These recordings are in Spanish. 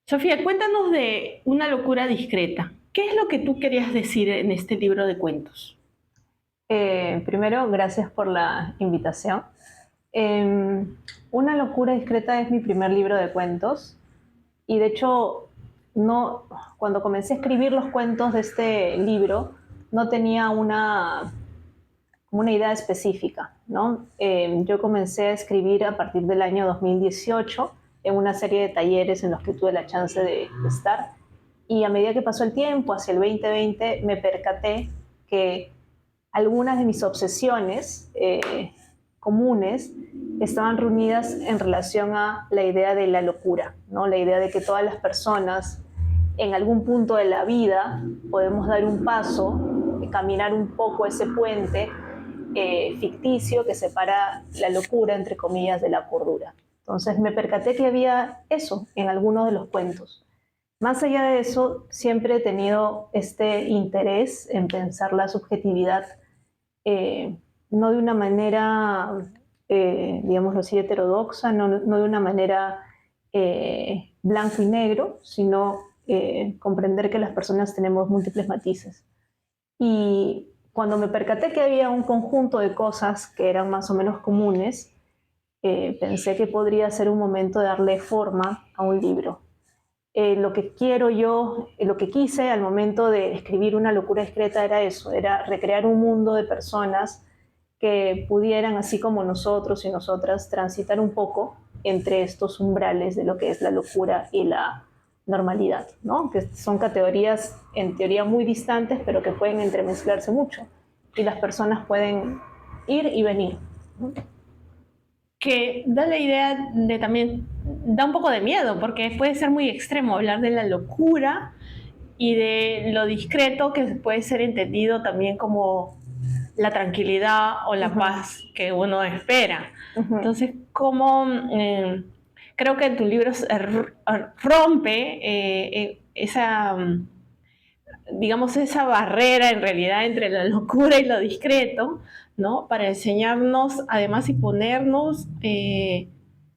Sofía, cuéntanos de Una locura discreta. ¿Qué es lo que tú querías decir en este libro de cuentos? Primero, gracias por la invitación. Eh, Una locura discreta es mi primer libro de cuentos y de hecho no, cuando comencé a escribir los cuentos de este libro no tenía una idea específica, ¿no? Yo comencé a escribir a partir del año 2018 en una serie de talleres en los que tuve la chance de estar, y a medida que pasó el tiempo, hacia el 2020, me percaté que algunas de mis obsesiones comunes estaban reunidas en relación a la idea de la locura, ¿no? La idea de que todas las personas en algún punto de la vida podemos dar un paso, caminar un poco ese puente ficticio que separa la locura, entre comillas, de la cordura. Entonces me percaté que había eso en algunos de los cuentos. Más allá de eso, siempre he tenido este interés en pensar la subjetividad, eh, no de una manera, digámoslo así, heterodoxa, no de una manera blanco y negro, sino comprender que las personas tenemos múltiples matices. Y cuando me percaté que había un conjunto de cosas que eran más o menos comunes, pensé que podría ser un momento de darle forma a un libro. Lo que quiero yo, lo que quise al momento de escribir Una locura discreta era eso, era recrear un mundo de personas que pudieran, así como nosotros y nosotras, transitar un poco entre estos umbrales de lo que es la locura y la normalidad, ¿no? Que son categorías en teoría muy distantes, pero que pueden entremezclarse mucho y las personas pueden ir y venir, ¿no? Que da la idea de también, da un poco de miedo, porque puede ser muy extremo hablar de la locura y de lo discreto, que puede ser entendido también como la tranquilidad o la Uh-huh, paz que uno espera. uh-huh, Entonces, ¿cómo creo que en tu libro rompe esa, digamos, esa barrera en realidad entre la locura y lo discreto, ¿no? Para enseñarnos, además, y ponernos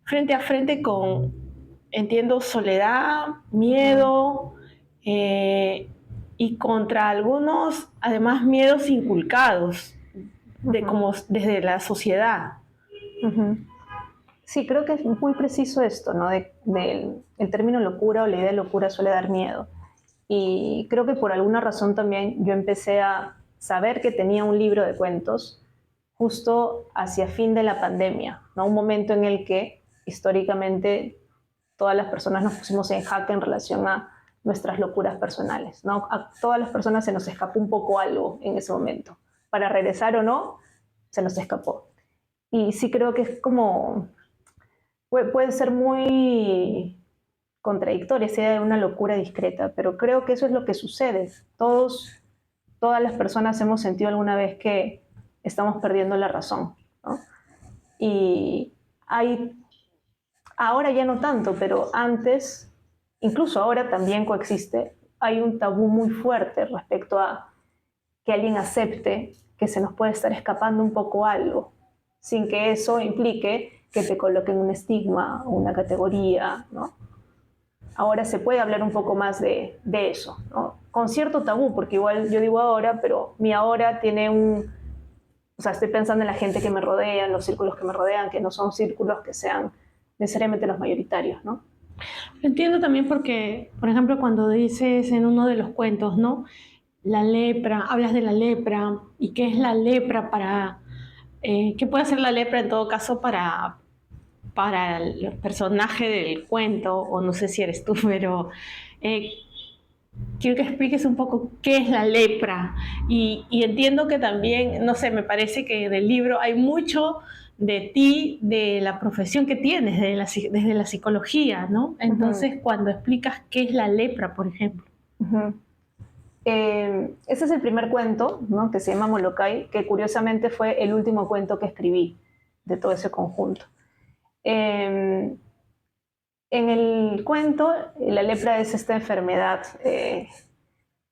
frente a frente con, entiendo, soledad, uh-huh, miedo, eh, y contra algunos, además, miedos inculcados de uh-huh, como desde la sociedad. uh-huh. Sí, creo que es muy preciso esto, ¿no? El término locura o la idea de locura suele dar miedo. Y creo que por alguna razón también yo empecé a saber que tenía un libro de cuentos justo hacia fin de la pandemia, ¿no? Un momento en el que históricamente todas las personas nos pusimos en jaque en relación a nuestras locuras personales, ¿no? A todas las personas se nos escapó un poco algo en ese momento. Para regresar o no, se nos escapó. Y sí creo que es como puede ser muy contradictoria esa idea de una locura discreta, pero creo que eso es lo que sucede. Todas las personas hemos sentido alguna vez que estamos perdiendo la razón, ¿no? Y hay, ahora ya no tanto, pero antes, incluso ahora también coexiste, hay un tabú muy fuerte respecto a que alguien acepte que se nos puede estar escapando un poco algo, sin que eso implique que te coloquen un estigma o una categoría, ¿no? Ahora se puede hablar un poco más de eso, ¿no? Con cierto tabú, porque igual yo digo ahora, pero mi ahora tiene o sea, estoy pensando en la gente que me rodea, en los círculos que me rodean, que no son círculos que sean necesariamente los mayoritarios, ¿no? Lo entiendo también porque, por ejemplo, cuando dices en uno de los cuentos, ¿no? La lepra, hablas de la lepra y qué es la lepra para, qué puede hacer la lepra en todo caso para el personaje del cuento, o no sé si eres tú, pero eh, quiero que expliques un poco qué es la lepra. Y entiendo que también, no sé, me parece que del libro hay mucho de ti, de la profesión que tienes, desde la psicología, ¿no? Uh -huh, Entonces, cuando explicas qué es la lepra, por ejemplo. uh -huh. Ese es el primer cuento, ¿no? Que se llama Molokai, que curiosamente fue el último cuento que escribí de todo ese conjunto. Eh, en el cuento, la lepra es esta enfermedad,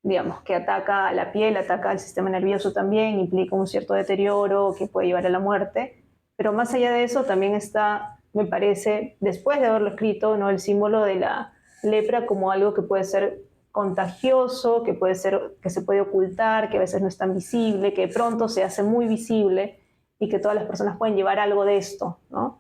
digamos, que ataca a la piel, ataca al sistema nervioso también, implica un cierto deterioro que puede llevar a la muerte, pero más allá de eso también está, me parece, después de haberlo escrito, ¿no? El símbolo de la lepra como algo que puede ser contagioso, que se puede ocultar, que a veces no es tan visible, que de pronto se hace muy visible y que todas las personas pueden llevar algo de esto, ¿no?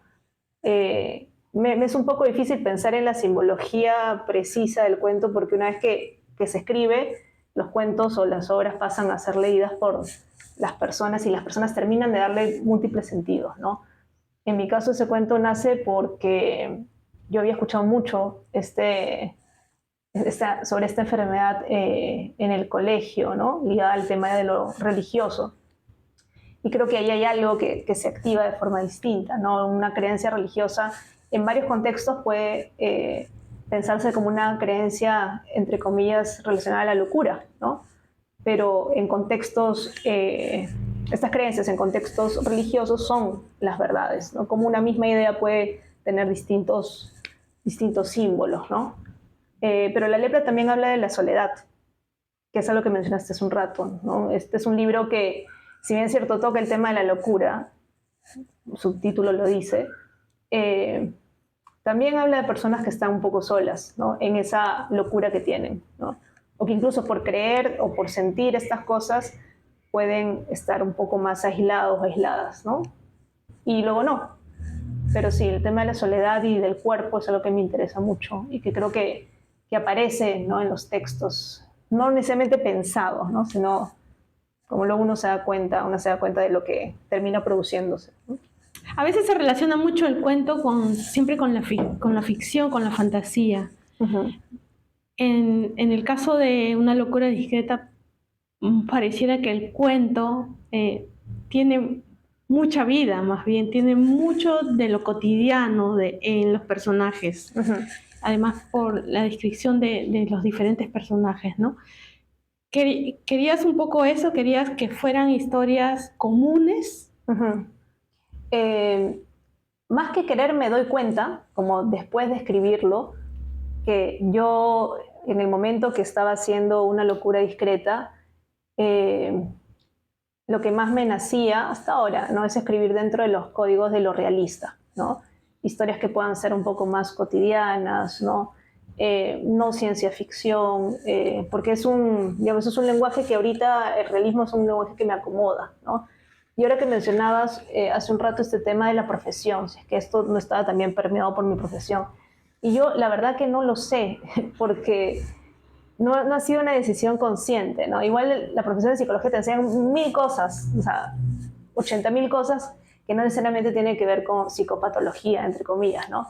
Me es un poco difícil pensar en la simbología precisa del cuento porque una vez que se escribe, los cuentos o las obras pasan a ser leídas por las personas y las personas terminan de darle múltiples sentidos, ¿no? En mi caso ese cuento nace porque yo había escuchado mucho sobre esta enfermedad en el colegio, ¿no? Ligada al tema de lo religioso. Y creo que ahí hay algo que se activa de forma distinta, ¿no? Una creencia religiosa en varios contextos puede pensarse como una creencia, entre comillas, relacionada a la locura, ¿no? Pero en contextos, estas creencias en contextos religiosos son las verdades, ¿no? Como una misma idea puede tener distintos símbolos, ¿no? Pero la lepra también habla de la soledad, que es algo que mencionaste hace un rato, ¿no? Este es un libro que, si bien es cierto, toca el tema de la locura, su título lo dice, también habla de personas que están un poco solas, ¿no? En esa locura que tienen, ¿no? O que incluso por creer o por sentir estas cosas pueden estar un poco más aislados o aisladas, ¿no? Y luego no. Pero sí, el tema de la soledad y del cuerpo es algo que me interesa mucho y que creo que aparece, ¿no? En los textos, no necesariamente pensados, ¿no? Sino como luego uno se da cuenta de lo que termina produciéndose, ¿no? A veces se relaciona mucho el cuento siempre con la ficción, con la fantasía. Uh-huh. En el caso de Una locura discreta, pareciera que el cuento tiene mucha vida, más bien, tiene mucho de lo cotidiano en los personajes. Uh-huh. Además, por la descripción de los diferentes personajes, ¿no? ¿Querías un poco eso? ¿Querías que fueran historias comunes? Uh-huh. Más que querer, me doy cuenta, como después de escribirlo, que yo en el momento que estaba haciendo Una locura discreta, lo que más me nacía hasta ahora, ¿no? Es escribir dentro de los códigos de lo realista, ¿no? Historias que puedan ser un poco más cotidianas, ¿no? No ciencia ficción, porque es un lenguaje que ahorita, el realismo es un lenguaje que me acomoda, ¿no? Y ahora que mencionabas hace un rato este tema de la profesión, si es que esto no estaba también permeado por mi profesión. Y yo la verdad que no lo sé, porque no ha sido una decisión consciente, ¿no? Igual la profesión de psicología te enseña 1000 cosas, o sea, 80.000 cosas que no necesariamente tienen que ver con psicopatología, entre comillas, ¿no?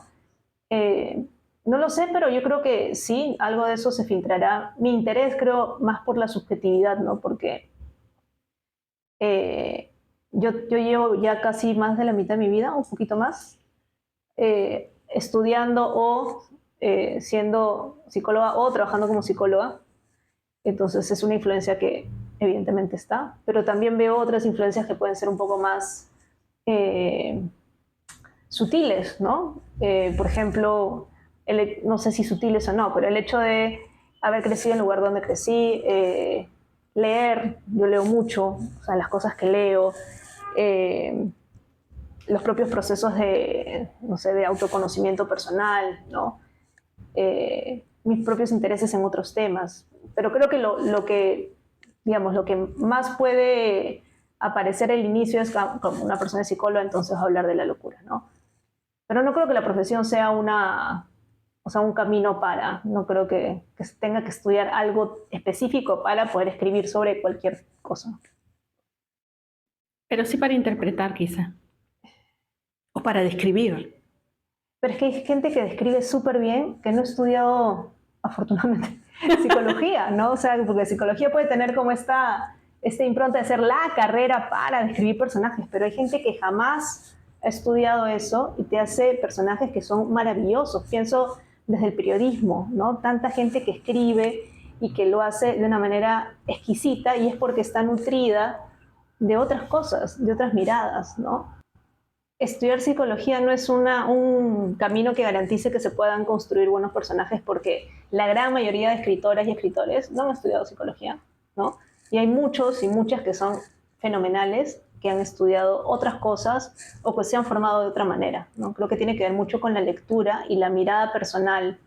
No lo sé, pero yo creo que sí, algo de eso se filtrará. Mi interés, creo, más por la subjetividad, ¿no? Porque yo llevo ya casi más de la mitad de mi vida, un poquito más, estudiando o siendo psicóloga o trabajando como psicóloga. Entonces es una influencia que evidentemente está, pero también veo otras influencias que pueden ser un poco más sutiles, ¿no? Por ejemplo, no sé si sutiles o no, pero el hecho de haber crecido en el lugar donde crecí, leer, yo leo mucho, o sea, las cosas que leo, los propios procesos de, no sé, de autoconocimiento personal, ¿no? Mis propios intereses en otros temas. Pero creo que lo que más puede aparecer al inicio es como una persona psicóloga, entonces hablar de la locura, ¿no? Pero no creo que la profesión sea un camino para, no creo que tenga que estudiar algo específico para poder escribir sobre cualquier cosa. Pero sí para interpretar, quizá. O para describir. Pero es que hay gente que describe súper bien, que no ha estudiado, afortunadamente, psicología, ¿no? O sea, porque psicología puede tener como esta impronta de ser la carrera para describir personajes, pero hay gente que jamás ha estudiado eso y te hace personajes que son maravillosos. Pienso desde el periodismo, ¿no? Tanta gente que escribe y que lo hace de una manera exquisita y es porque está nutrida de otras cosas, de otras miradas, ¿no? Estudiar psicología no es un camino que garantice que se puedan construir buenos personajes porque la gran mayoría de escritoras y escritores no han estudiado psicología, ¿no? Y hay muchos y muchas que son fenomenales, que han estudiado otras cosas o que se han formado de otra manera, ¿no? Creo que tiene que ver mucho con la lectura y la mirada personal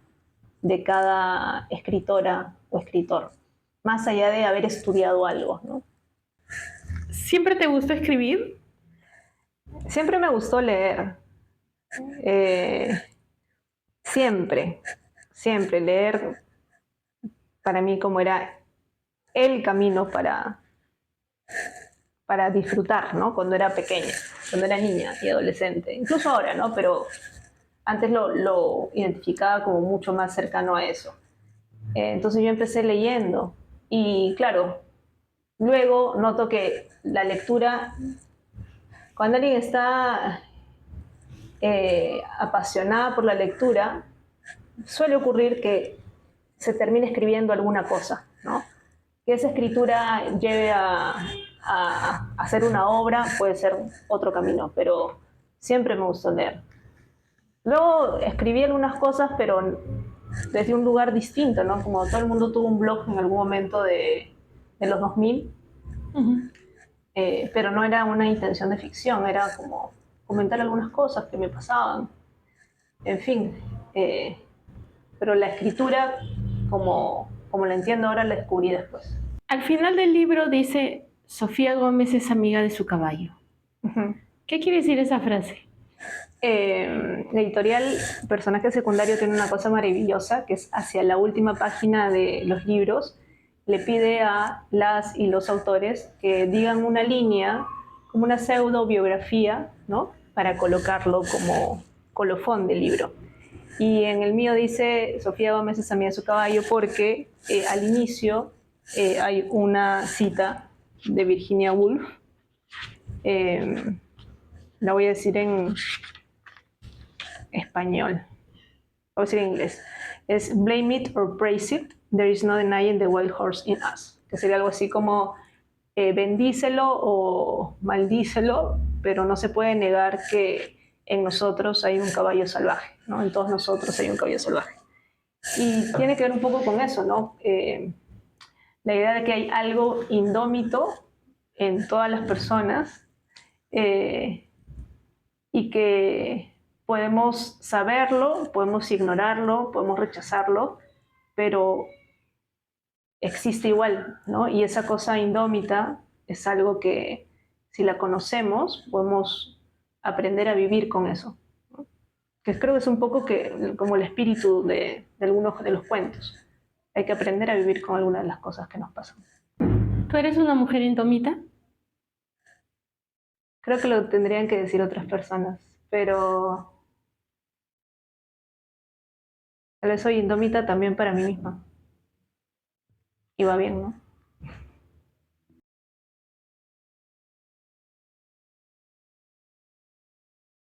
de cada escritora o escritor, más allá de haber estudiado algo, ¿no? ¿Siempre te gustó escribir? Siempre me gustó leer. Eh, siempre, siempre leer para mí como era el camino para disfrutar, ¿no? Cuando era pequeña, cuando era niña y adolescente, incluso ahora, ¿no? Pero antes lo identificaba como mucho más cercano a eso. Entonces yo empecé leyendo y claro, luego noto que la lectura, cuando alguien está apasionada por la lectura, suele ocurrir que se termine escribiendo alguna cosa, ¿no? Que esa escritura lleve a hacer una obra puede ser otro camino, pero siempre me gustó leer. Luego escribí algunas cosas, pero desde un lugar distinto, ¿no? Como todo el mundo tuvo un blog en algún momento de los 2000, pero no era una intención de ficción, era como comentar algunas cosas que me pasaban, en fin. eh, pero la escritura, como la entiendo ahora, la descubrí después. Al final del libro dice, Sofía Gómez es amiga de su caballo. Uh-huh. ¿Qué quiere decir esa frase? La editorial Personaje Secundario tiene una cosa maravillosa, que es hacia la última página de los libros, le pide a las y los autores que digan una línea, como una pseudo biografía, ¿no? Para colocarlo como colofón del libro. Y en el mío dice, Sofía Gómez es amiga de su caballo, porque al inicio hay una cita de Virginia Woolf, la voy a decir en español, voy a decir en inglés, es blame it or praise it, there is no denying the wild horse in us, que sería algo así como bendícelo o maldícelo, pero no se puede negar que en nosotros hay un caballo salvaje, ¿no? En todos nosotros hay un caballo salvaje. Y tiene que ver un poco con eso, ¿no? La idea de que hay algo indómito en todas las personas y que podemos saberlo, podemos ignorarlo, podemos rechazarlo, pero existe igual, ¿no? Y esa cosa indómita es algo que si la conocemos podemos aprender a vivir con eso, ¿no? Que creo que es un poco como el espíritu de algunos de los cuentos. Hay que aprender a vivir con algunas de las cosas que nos pasan. ¿Tú eres una mujer indómita? Creo que lo tendrían que decir otras personas, pero tal vez soy indómita también para mí misma. Y va bien, ¿no?